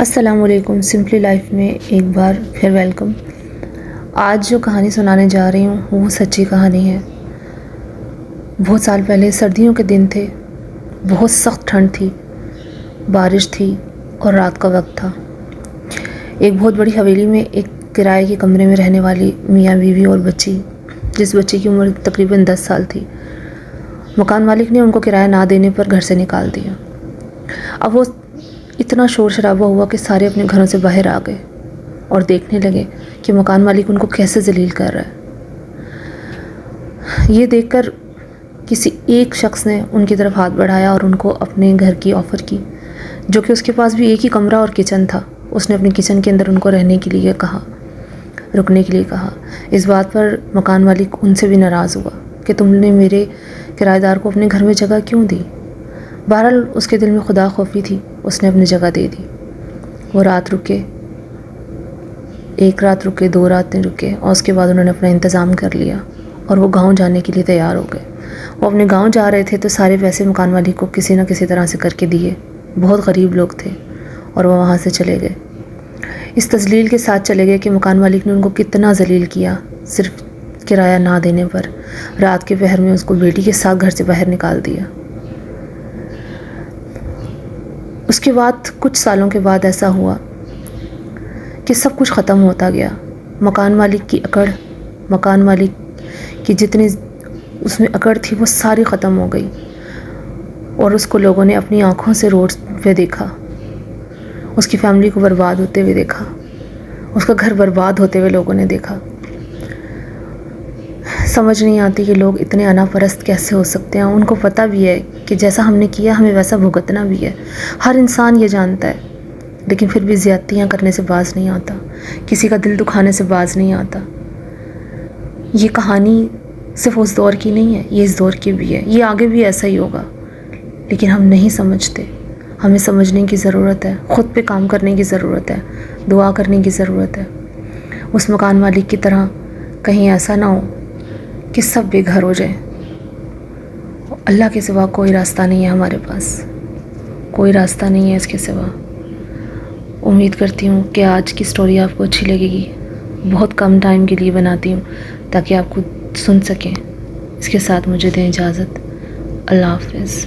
السلام علیکم، simply life میں ایک بار پھر ویلکم۔ آج جو کہانی سنانے جا رہی ہوں وہ سچی کہانی ہے۔ بہت سال پہلے سردیوں کے دن تھے، بہت سخت ٹھنڈ تھی، بارش تھی اور رات کا وقت تھا۔ ایک بہت بڑی حویلی میں ایک کرائے کے کمرے میں رہنے والی میاں بیوی اور بچی، جس بچی کی عمر تقریباً 10 سال تھی، مکان مالک نے ان کو کرایہ نہ دینے پر گھر سے نکال دیا۔ اب وہ اتنا شور شرابہ ہوا کہ سارے اپنے گھروں سے باہر آ گئے اور دیکھنے لگے کہ مکان مالک ان کو کیسے ذلیل کر رہا ہے۔ یہ دیکھ کر کسی ایک شخص نے ان کی طرف ہاتھ بڑھایا اور ان کو اپنے گھر کی آفر کی، جو کہ اس کے پاس بھی ایک ہی کمرہ اور کچن تھا۔ اس نے اپنی کچن کے اندر ان کو رہنے کے لیے کہا، رکنے کے لیے کہا۔ اس بات پر مکان مالک ان سے بھی ناراض ہوا کہ تم نے میرے کرایہ دار کو اپنے گھر میں جگہ کیوں دی؟ بہرحال اس کے دل میں خدا خوفی تھی، اس نے اپنی جگہ دے دی۔ وہ رات رکے، ایک رات رکے، 2 راتیں رکے، اور اس کے بعد انہوں نے اپنا انتظام کر لیا اور وہ گاؤں جانے کے لیے تیار ہو گئے۔ وہ اپنے گاؤں جا رہے تھے تو سارے پیسے مکان مالک کو کسی نہ کسی طرح سے کر کے دیے۔ بہت غریب لوگ تھے اور وہ وہاں سے چلے گئے، اس تذلیل کے ساتھ چلے گئے کہ مکان مالک نے ان کو کتنا ذلیل کیا، صرف کرایہ نہ دینے پر۔ رات کے پہر میں اس کو بیٹی کے ساتھ گھر سے باہر نکال دیا۔ اس کے بعد کچھ سالوں کے بعد ایسا ہوا کہ سب کچھ ختم ہوتا گیا۔ مکان مالک کی اکڑ، مکان مالک کی جتنی اس میں اکڑ تھی وہ ساری ختم ہو گئی، اور اس کو لوگوں نے اپنی آنکھوں سے روڈ پہ دیکھا، اس کی فیملی کو برباد ہوتے ہوئے دیکھا، اس کا گھر برباد ہوتے ہوئے لوگوں نے دیکھا۔ سمجھ نہیں آتی کہ لوگ اتنے انا پرست کیسے ہو سکتے ہیں۔ ان کو پتہ بھی ہے کہ جیسا ہم نے کیا ہمیں ویسا بھگتنا بھی ہے، ہر انسان یہ جانتا ہے، لیکن پھر بھی زیادتیاں کرنے سے باز نہیں آتا، کسی کا دل دکھانے سے باز نہیں آتا۔ یہ کہانی صرف اس دور کی نہیں ہے، یہ اس دور کی بھی ہے، یہ آگے بھی ایسا ہی ہوگا، لیکن ہم نہیں سمجھتے۔ ہمیں سمجھنے کی ضرورت ہے، خود پہ کام کرنے کی ضرورت ہے، دعا کرنے کی ضرورت ہے۔ اس مکان مالک کی طرح کہیں ایسا نہ ہو کہ سب بے گھر ہو جائیں۔ اللہ کے سوا کوئی راستہ نہیں ہے ہمارے پاس، کوئی راستہ نہیں ہے اس کے سوا۔ امید کرتی ہوں کہ آج کی سٹوری آپ کو اچھی لگے گی۔ بہت کم ٹائم کے لیے بناتی ہوں تاکہ آپ کو سن سکیں۔ اس کے ساتھ مجھے دیں اجازت۔ اللہ حافظ۔